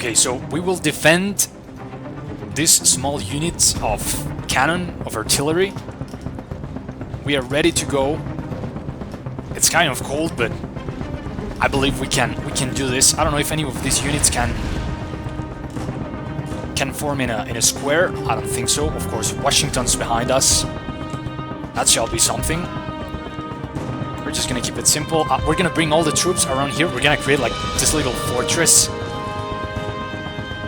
Okay, so we will defend these small units of cannon, of artillery. We are ready to go. It's kind of cold, but I believe we can do this. I don't know if any of these units can form in a square. I don't think so. Of course, Washington's behind us. That shall be something. We're just gonna keep it simple. We're gonna bring all the troops around here. We're gonna create like this little fortress.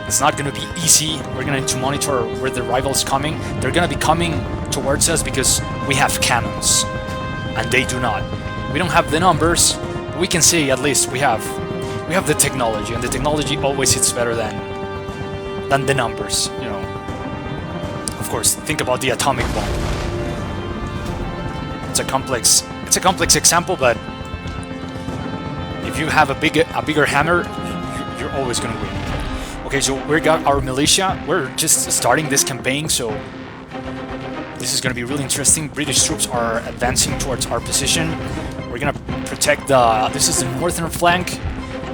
It's not gonna be easy. We're gonna need to monitor where the rival's coming. They're gonna be coming towards us because we have cannons, and they do not. We don't have the numbers. But we can say at least we have the technology, and the technology always hits better than the numbers. You know. Of course, think about the atomic bomb. It's a complex example, but if you have a bigger hammer, you're always gonna win. Okay, so we got our militia. We're just starting this campaign, so this is gonna be really interesting. British troops are advancing towards our position. We're gonna protect this is the northern flank.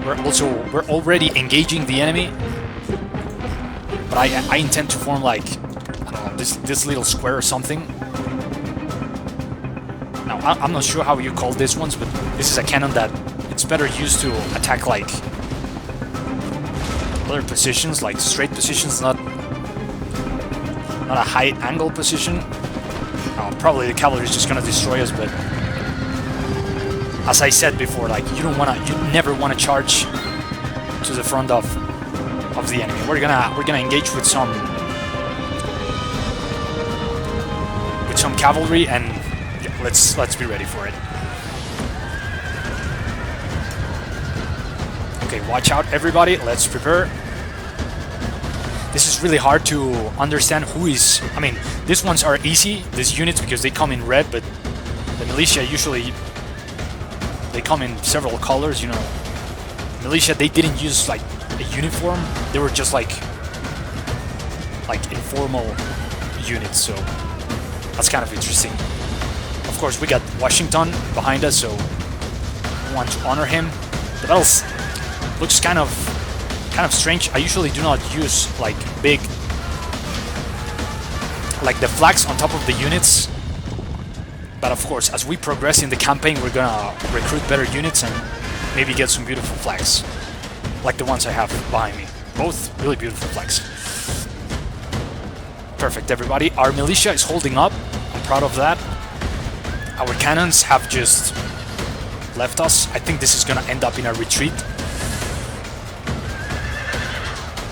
We're already engaging the enemy, but I intend to form like I don't know, this little square or something. Now, I'm not sure how you call these ones, but this is a cannon that it's better used to attack like other positions, like straight positions, not a high angle position. Probably the cavalry is just gonna destroy us, but as I said before, like you never wanna charge to the front of the enemy. We're gonna engage with some cavalry, and yeah, let's be ready for it. Okay, watch out everybody, let's prepare. This is really hard to understand who is... I mean, these ones are easy, these units, because they come in red, but the militia usually... they come in several colors, you know. Militia, they didn't use like a uniform, they were just like informal units, so that's kind of interesting. Of course, we got Washington behind us, so we want to honor him. The battles looks kind of strange. I usually do not use like big, like the flags on top of the units. But of course, as we progress in the campaign, we're gonna recruit better units and maybe get some beautiful flags, like the ones I have behind me. Both really beautiful flags. Perfect, everybody. Our militia is holding up. I'm proud of that. Our cannons have just left us. I think this is gonna end up in a retreat.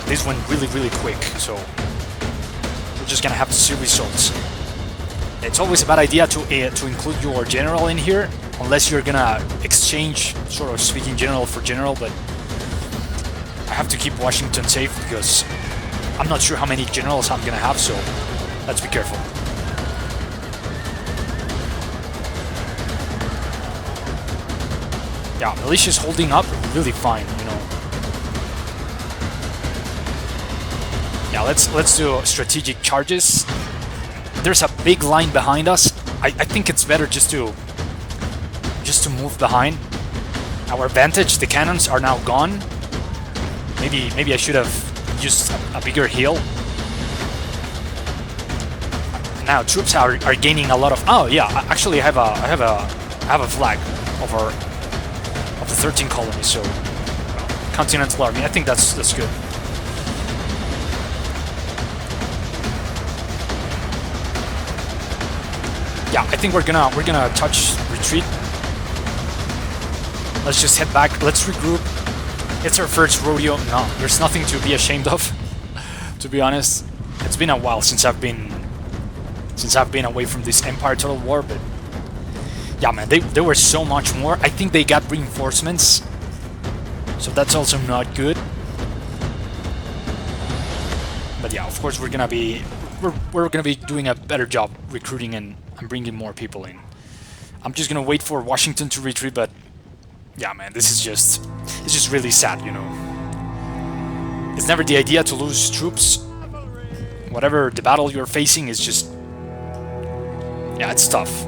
This went really, really quick, so we're just gonna have to see results. It's always a bad idea to include your general in here, unless you're gonna exchange, sort of speaking, general for general, but I have to keep Washington safe because I'm not sure how many generals I'm gonna have, so let's be careful. Yeah, militia's holding up really fine, you know. Yeah, let's do strategic charges. There's a big line behind us. I think it's better just to move behind. Our advantage, the cannons are now gone. Maybe I should have used a bigger hill. Now troops are gaining a lot of. Oh yeah, actually I have a flag of the 13 colonies. So Continental Army. I think that's good. Yeah, I think we're gonna touch retreat. Let's just head back. Let's regroup. It's our first rodeo. No, there's nothing to be ashamed of. To be honest, it's been a while since I've been away from this Empire Total War, but yeah, man, they were so much more. I think they got reinforcements, so that's also not good. But yeah, of course we're gonna be doing a better job recruiting and bringing more people in. I'm just gonna wait for Washington to retreat, but yeah, man, it's just really sad, you know. It's never the idea to lose troops. Whatever the battle you're facing is just, yeah, it's tough.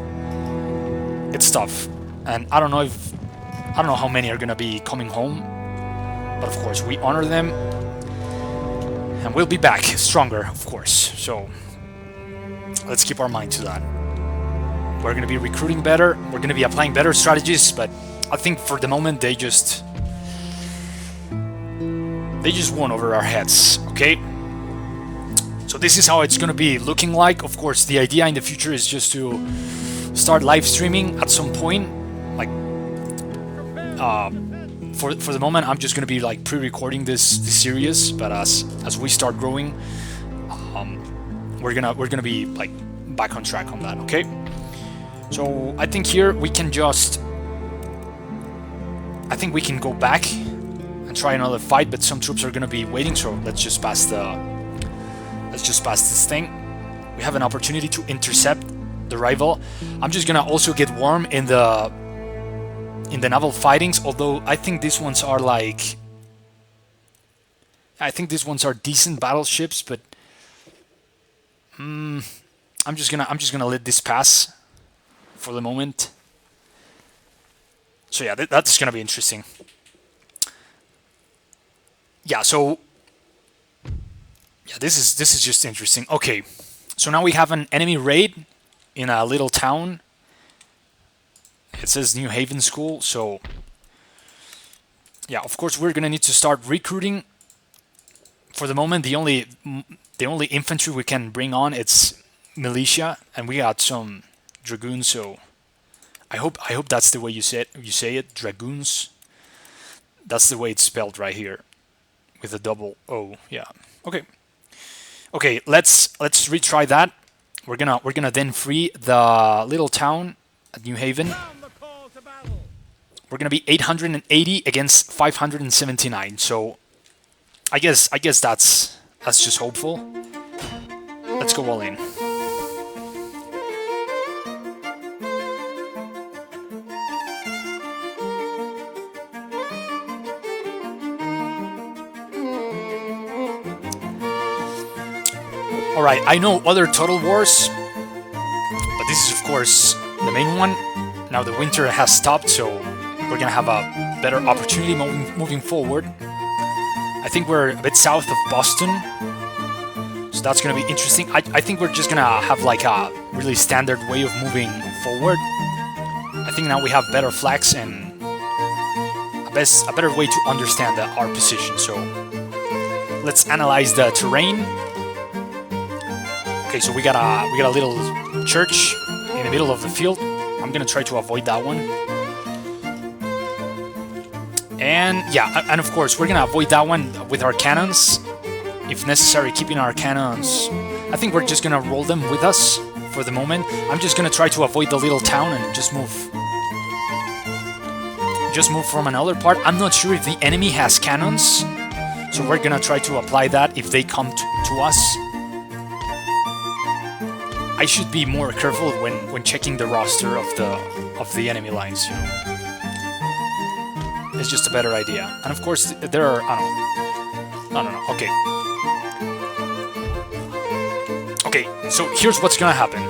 It's tough, and I don't know how many are gonna be coming home, but of course we honor them. And we'll be back stronger, of course. So let's keep our mind to that. We're going to be recruiting better. We're going to be applying better strategies, but I think for the moment they just won over our heads, okay? So this is how it's going to be looking like. Of course, the idea in the future is just to start live streaming at some point. Like, for the moment, I'm just going to be like pre-recording this series. But as we start growing, we're gonna be like back on track on that. Okay. So I think here we can just, I think we can go back and try another fight. But some troops are going to be waiting. So let's just pass this thing. We have an opportunity to intercept the rival. I'm just gonna also get warm in the naval fightings, although I think these ones are like, I think these ones are decent battleships, but I'm just gonna let this pass for the moment. So yeah, that's gonna be interesting. Yeah, so yeah, this is just interesting. Okay, so now we have an enemy raid in a little town. It says New Haven School, so yeah, of course we're gonna need to start recruiting. For the moment, the only infantry we can bring on it's militia, and we got some dragoons. So I hope that's the way you say it, dragoons. That's the way it's spelled right here, with a double O. Yeah. Okay. Okay, let's retry that. We're gonna then free the little town at New Haven. We're gonna be 880 against 579. So I guess that's just hopeful. Let's go all in. Alright, I know other Total Wars, but this is of course the main one. Now the winter has stopped, so we're gonna have a better opportunity moving forward. I think we're a bit south of Boston, so that's gonna be interesting. I think we're just gonna have like a really standard way of moving forward. I think now we have better flags and a better way to understand our position. So let's analyze the terrain. Okay, so we got a little church in the middle of the field. I'm gonna try to avoid that one. And yeah, and of course we're gonna avoid that one with our cannons, if necessary, keeping our cannons. I think we're just gonna roll them with us for the moment. I'm just gonna try to avoid the little town and just move from another part. I'm not sure if the enemy has cannons, so we're gonna try to apply that if they come to us. I should be more careful when checking the roster of the enemy lines, you know. It's just a better idea. And of course there are, I don't know. Okay. Okay, so here's what's gonna happen.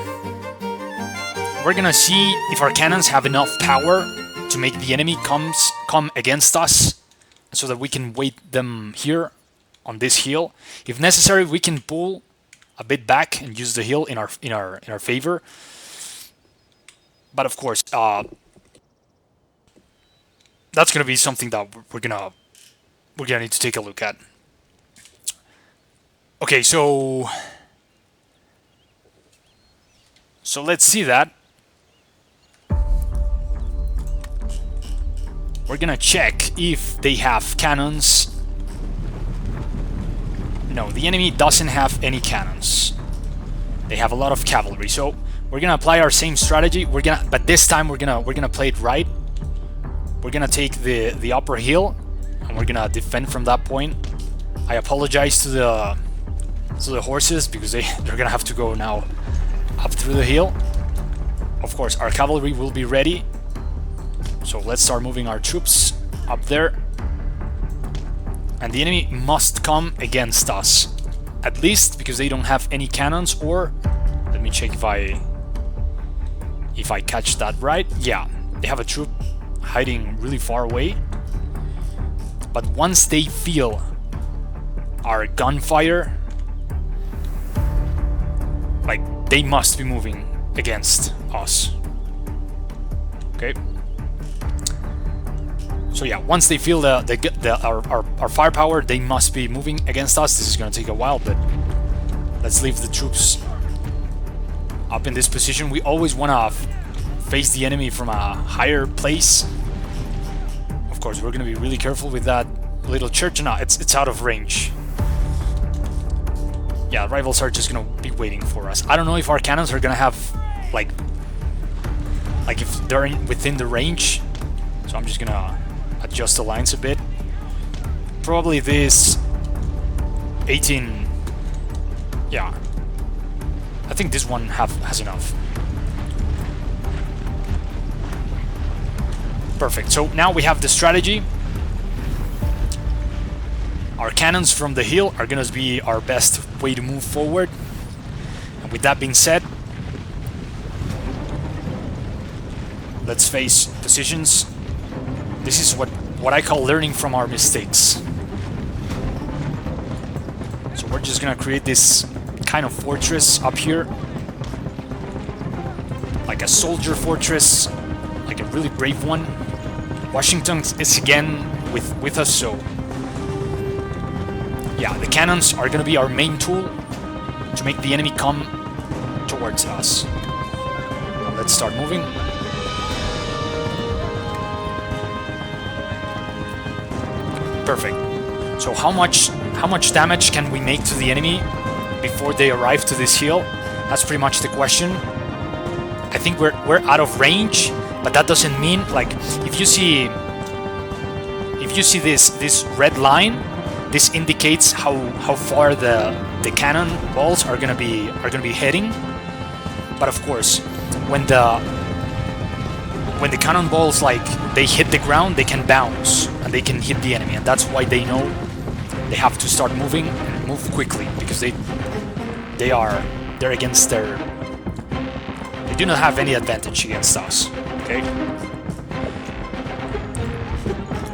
We're gonna see if our cannons have enough power to make the enemy come against us, so that we can wait them here on this hill. If necessary, we can pull a bit back and use the hill in our favor. But of course, that's gonna be something that we're gonna need to take a look at. Okay, so let's see that. We're gonna check if they have cannons. No, the enemy doesn't have any cannons. They have a lot of cavalry, so we're gonna apply our same strategy. But this time we're gonna play it right. We're gonna take the upper hill, and we're gonna defend from that point. I apologize to the horses because they're gonna have to go now up through the hill. Of course, our cavalry will be ready. So let's start moving our troops up there. And the enemy must come against us, at least because they don't have any cannons. Or let me check if I catch that right. Yeah, they have a troop hiding really far away. But once they feel our gunfire, like, they must be moving against us. Okay. So yeah, once they feel our firepower, they must be moving against us. This is gonna take a while, but let's leave the troops up in this position. We always wanna face the enemy from a higher place. Of course, we're gonna be really careful with that little church. No, it's out of range. Yeah, rivals are just gonna be waiting for us. I don't know if our cannons are gonna have like if they're within the range. So I'm just gonna adjust the lines a bit. Probably this 18. Yeah, I think this one has enough. Perfect. So now we have the strategy. Our cannons from the hill are gonna be our best way to move forward. And with that being said, let's face positions. This is what I call learning from our mistakes. So we're just gonna create this kind of fortress up here, like a soldier fortress, like a really brave one. Washington is again with us, so yeah, the cannons are gonna be our main tool to make the enemy come towards us. Now let's start moving. Perfect. So how much damage can we make to the enemy before they arrive to this hill? That's pretty much the question. I think we're out of range, but that doesn't mean, like, if you see this red line, this indicates how far the cannon balls are gonna be heading. But of course, when the cannon balls, like, they hit the ground, they can bounce and they can hit the enemy, and that's why they know they have to start moving and move quickly, because they're against they do not have any advantage against us. Okay.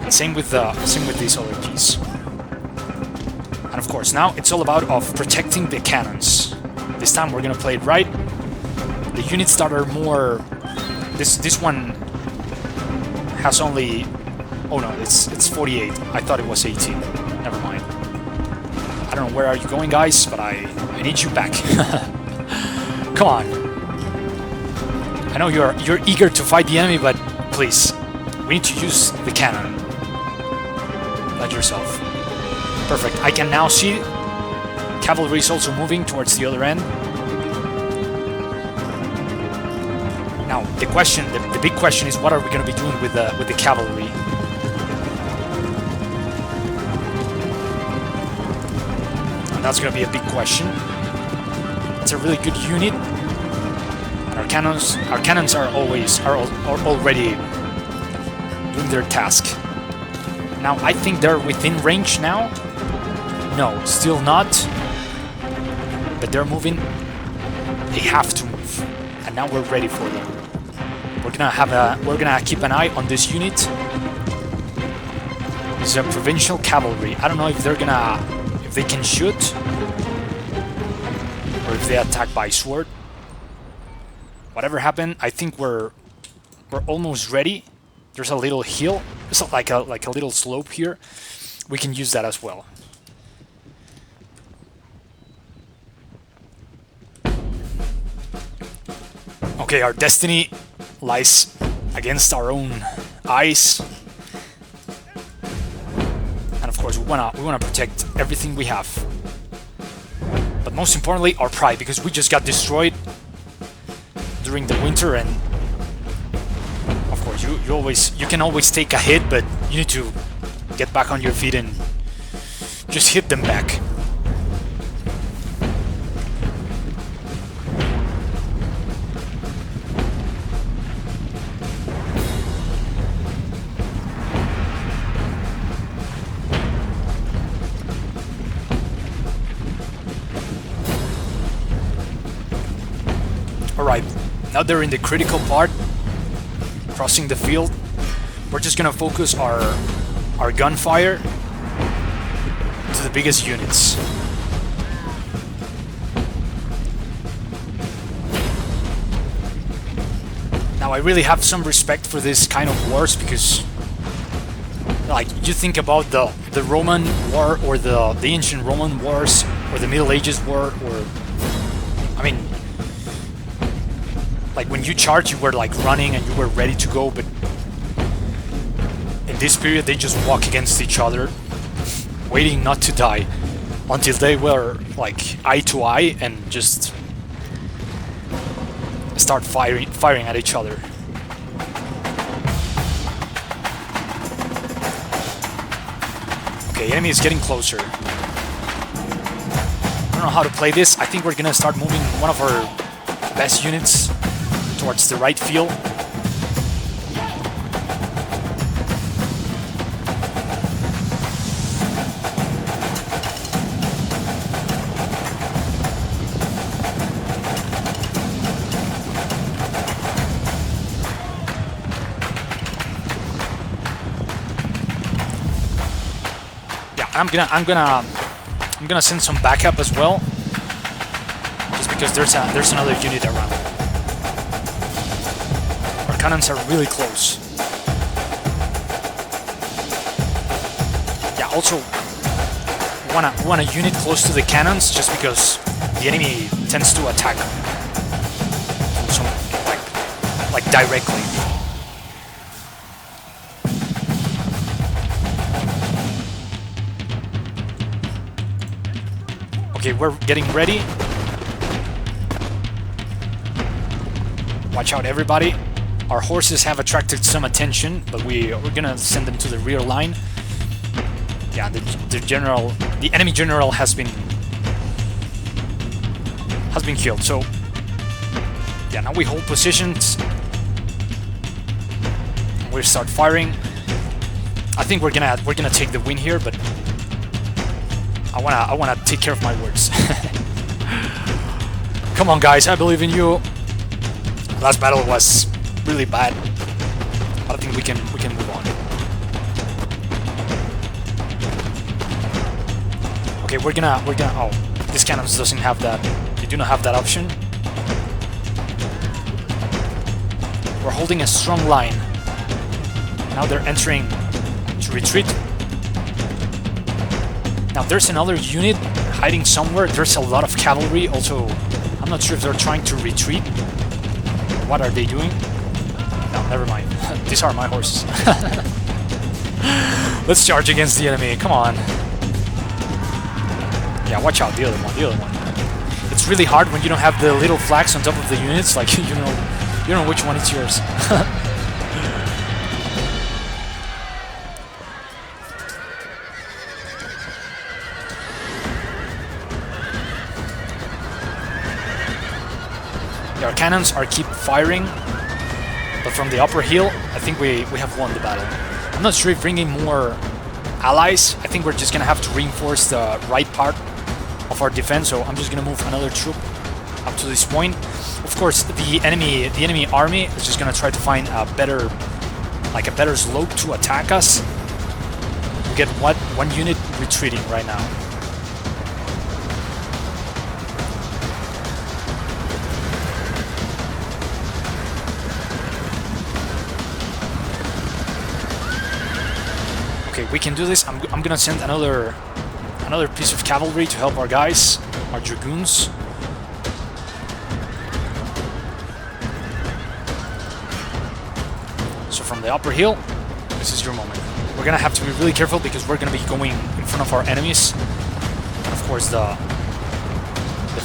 And same with these other keys. And of course, now it's all about protecting the cannons. This time we're gonna play it right. The units that are more, this one has only, oh no, it's 48. I thought it was 18. Never mind. I don't know where are you going, guys, but I need you back. Come on. I know you're eager to fight the enemy, but please, we need to use the cannon. Let yourself. Perfect. I can now see cavalry is also moving towards the other end. Now the question, the big question is, what are we going to be doing with the cavalry? And that's going to be a big question. It's a really good unit. And our cannons are already doing their task. Now I think they're within range now. No, still not. But they're moving. They have to move, and now we're ready for them. We're gonna keep an eye on this unit. It's a provincial cavalry. I don't know if they can shoot, or if they attack by sword. Whatever happened, I think we're almost ready. There's a little hill. There's like a little slope here. We can use that as well. Okay, our destiny lies against our own eyes. And of course, we wanna protect everything we have. But most importantly, our pride, because we just got destroyed during the winter, and of course you can always take a hit, but you need to get back on your feet and just hit them back. Alright, now they're in the critical part, crossing the field. We're just gonna focus our gunfire to the biggest units. Now I really have some respect for this kind of wars because, like, you think about the Roman war or the ancient Roman wars or the Middle Ages war, or I mean, like when you charge, you were like running and you were ready to go, but in this period they just walk against each other, waiting not to die until they were like eye to eye and just start firing at each other. Okay, enemy is getting closer. I don't know how to play this. I think we're gonna start moving one of our best units towards the right field. I'm gonna send some backup as well, just because there's another unit around. Our cannons are really close. Yeah, also want a unit close to the cannons, just because the enemy tends to attack from some like directly. Okay, we're getting ready. Watch out, everybody. Our horses have attracted some attention, but we're gonna send them to the rear line. Yeah, the enemy general has been killed. So yeah, now we hold positions. We start firing. I think we're gonna take the win here, but I wanna take care of my words. Come on, guys, I believe in you. Last battle was really bad, but I think we can move on. Okay, we're gonna. Oh, this cannons doesn't have that. They do not have that option. We're holding a strong line. Now they're entering to retreat. Now there's another unit hiding somewhere. There's a lot of cavalry. Also, I'm not sure if they're trying to retreat. What are they doing? No, never mind. These are my horses. Let's charge against the enemy. Come on. Yeah, watch out. The other one. It's really hard when you don't have the little flags on top of the units. Like, you know which one is yours. Our cannons keep firing, but from the upper hill, I think we have won the battle. I'm not sure if bringing more allies. I think we're just gonna have to reinforce the right part of our defense. So I'm just gonna move another troop up to this point. Of course, the enemy army is just gonna try to find a better slope to attack us. We get one unit retreating right now. Okay, we can do this. I'm gonna send another piece of cavalry to help our guys, our dragoons. So from the upper hill, this is your moment. We're gonna have to be really careful because we're gonna be going in front of our enemies. And of course, the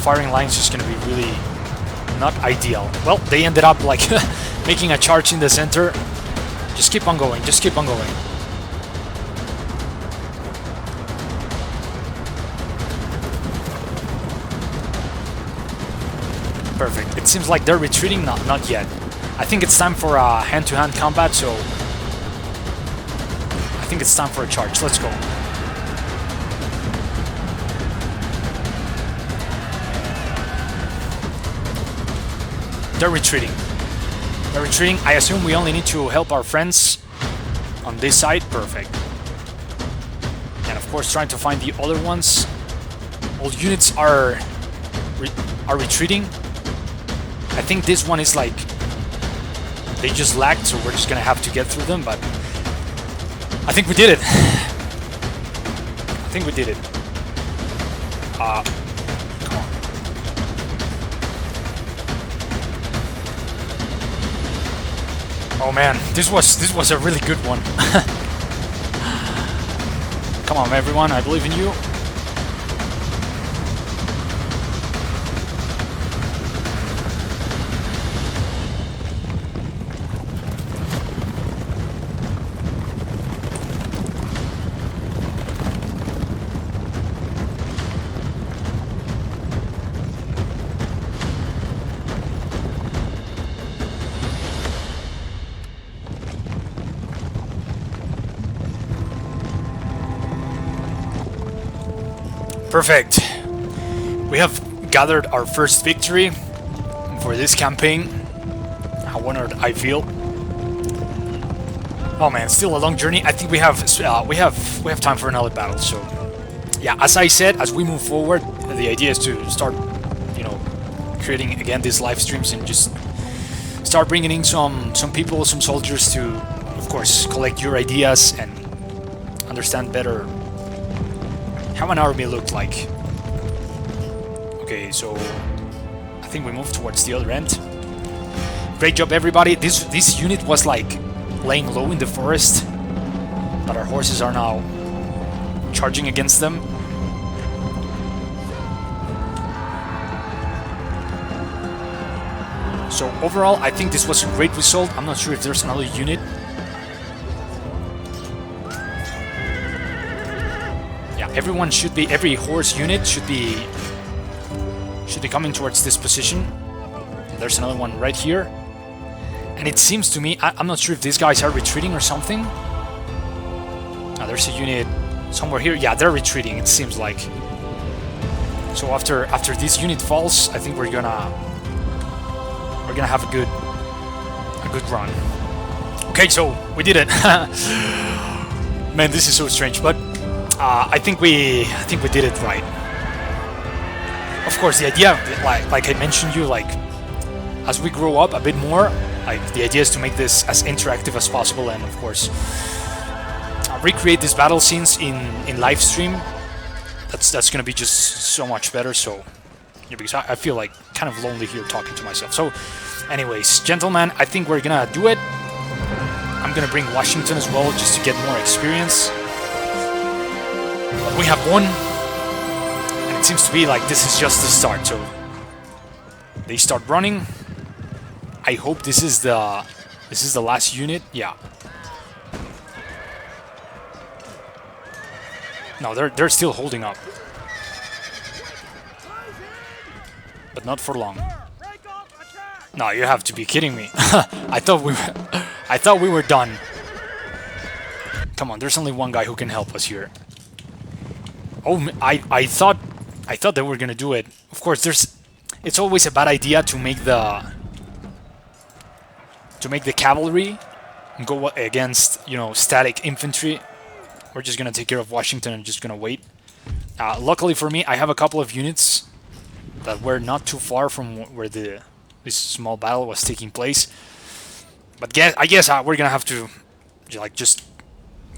firing line is just gonna be really not ideal. Well, they ended up like making a charge in the center. Just keep on going. Just keep on going. Perfect. It seems like they're retreating. Not yet. I think it's time for a hand-to-hand combat, so I think it's time for a charge. Let's go. They're retreating. They're retreating. I assume we only need to help our friends on this side. Perfect. And of course, trying to find the other ones. All units are retreating. I think this one is like they just lagged, so we're just gonna have to get through them. But I think we did it. I think we did it. Come on. Oh man, this was a really good one. Come on, everyone, I believe in you. Perfect. We have gathered our first victory for this campaign. How honored I feel. Oh man, still a long journey. I think we have time for another battle. So yeah, as I said, as we move forward, the idea is to start, you know, creating again these live streams and just start bringing in some people, some soldiers to, of course, collect your ideas and understand better how an army looked like. Okay, so I think we moved towards the other end. Great job, everybody. This unit was like laying low in the forest, but our horses are now charging against them. So overall, I think this was a great result. I'm not sure if there's another unit. Everyone should be, every horse unit should be coming towards this position. There's another one right here. And it seems to me, I'm not sure if these guys are retreating or something. There's a unit somewhere here. Yeah, they're retreating, it seems like. So after this unit falls, I think we're gonna have a good run. Okay, so we did it. Man, this is so strange, but I think we did it right. Of course, the idea, like I mentioned you, like as we grow up a bit more, like the idea is to make this as interactive as possible, and of course recreate these battle scenes in live stream. That's gonna be just so much better. So yeah, because I feel like kind of lonely here talking to myself. So anyways, gentlemen, I think we're gonna do it. I'm gonna bring Washington as well just to get more experience. We have won, and it seems to be like this is just the start. So they start running. I hope this is the last unit. Yeah. No, they're still holding up, but not for long. No, you have to be kidding me. I thought we were done. Come on, there's only one guy who can help us here. Oh, I thought they were gonna do it. Of course, it's always a bad idea to make the cavalry go against, you know, static infantry. We're just gonna take care of Washington and just gonna wait. Luckily for me, I have a couple of units that were not too far from where this small battle was taking place. But I guess we're gonna have to like just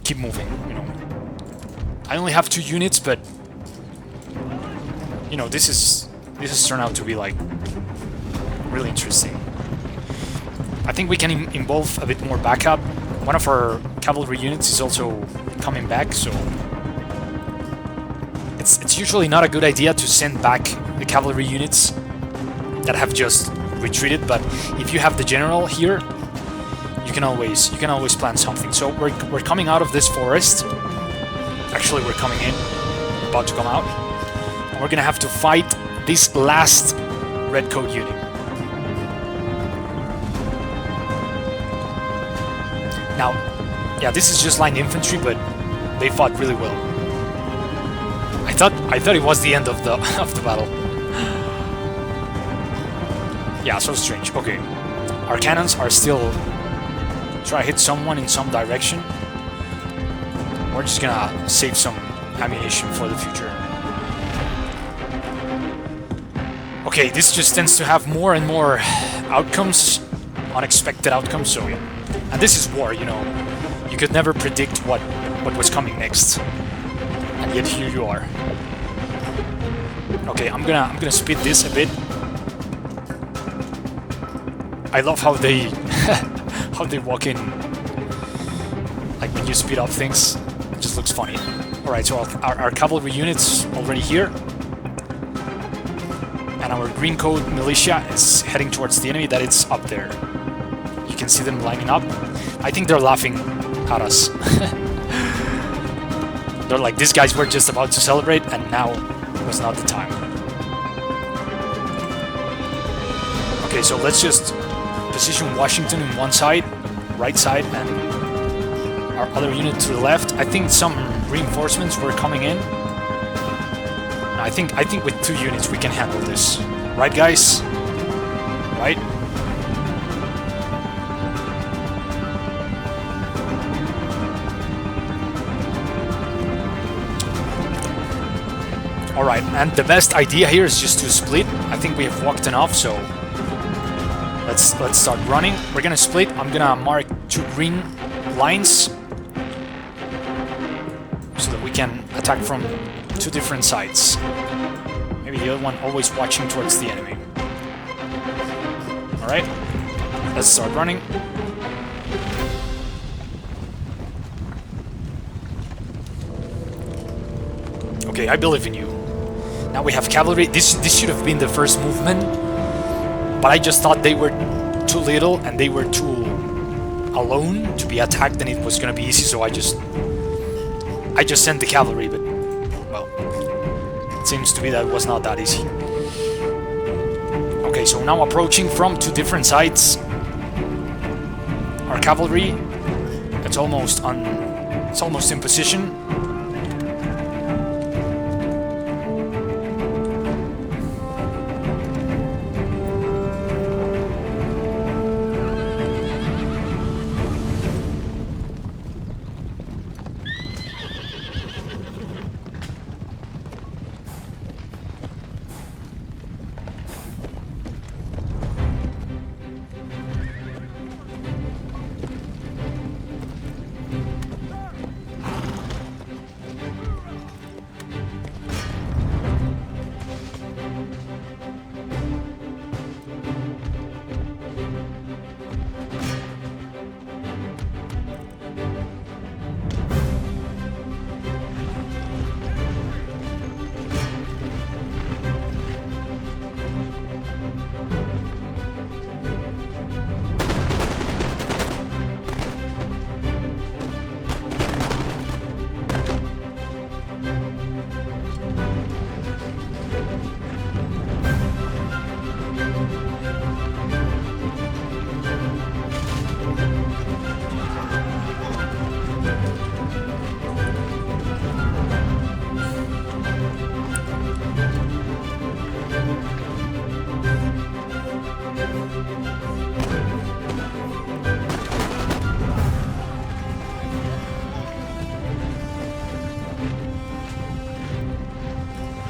keep moving, you know. I only have 2 units, but you know, this has turned out to be like really interesting. I think we can involve a bit more backup. One of our cavalry units is also coming back, so it's usually not a good idea to send back the cavalry units that have just retreated. But if you have the general here, you can always plan something. So we're coming out of this forest. Actually, we're coming in, about to come out. And we're gonna have to fight this last red coat unit. Now, yeah, this is just line infantry, but they fought really well. I thought it was the end of the battle. Yeah, so strange. Okay, our cannons are still try to hit someone in some direction. We're just gonna save some ammunition for the future. Okay, this just tends to have more and more outcomes, unexpected outcomes, so yeah. And this is war, you know. You could never predict what was coming next. And yet here you are. Okay, I'm gonna speed this a bit. I love how they how they walk in, like when you speed up things. It just looks funny. Alright, so our cavalry unit's already here. And our green coat militia is heading towards the enemy that it's up there. You can see them lining up. I think they're laughing at us. They're like, these guys were just about to celebrate and now was not the time. Okay, so let's just position Washington in one side, right side, and our other unit to the left. I think some reinforcements were coming in. I think with 2 units we can handle this. Right, guys? Right? Alright, and the best idea here is just to split. I think we have walked enough, so let's start running. We're gonna split. I'm gonna mark 2 green lines so that we can attack from 2 different sides. Maybe the other one always watching towards the enemy. Alright, let's start running. Okay, I believe in you. Now we have cavalry. This should have been the first movement, but I just thought they were too little and they were too alone to be attacked, and it was gonna be easy. So I just sent the cavalry, but well, it seems to be that it was not that easy. Okay, so now approaching from 2 different sides. Our cavalry, it's almost in position.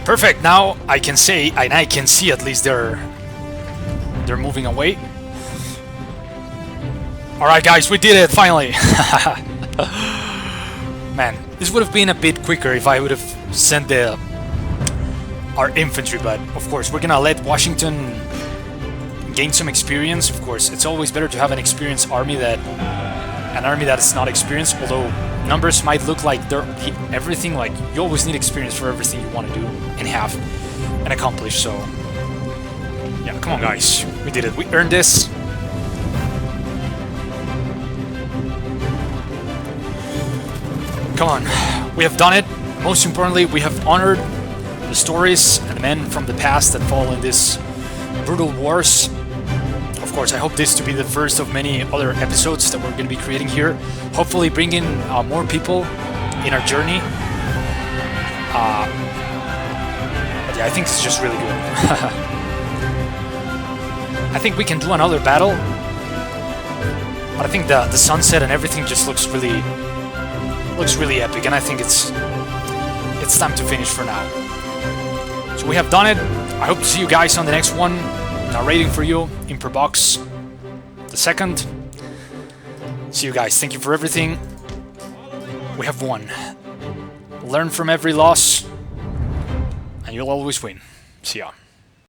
Perfect. Now I can say, and I can see at least they're moving away. All right, guys, we did it finally. Man, this would have been a bit quicker if I would have sent our infantry, but of course we're gonna let Washington gain some experience. Of course, it's always better to have an experienced army than an army that is not experienced, although numbers might look like they're everything. Like, you always need experience for everything you want to do and have and accomplish. So yeah, come on, guys, we did it. We earned this. Come on, we have done it. Most importantly, we have honored the stories and the men from the past that fall in these brutal wars. Of course, I hope this to be the first of many other episodes that we're going to be creating here. Hopefully bring in more people in our journey. But yeah, I think it's just really good. I think we can do another battle. But I think the sunset and everything just looks really epic, and I think it's it's time to finish for now. So we have done it. I hope to see you guys on the next one. Narrating for you, Imperbox the second. See you guys. Thank you for everything. We have won. Learn from every loss, and you'll always win. See ya.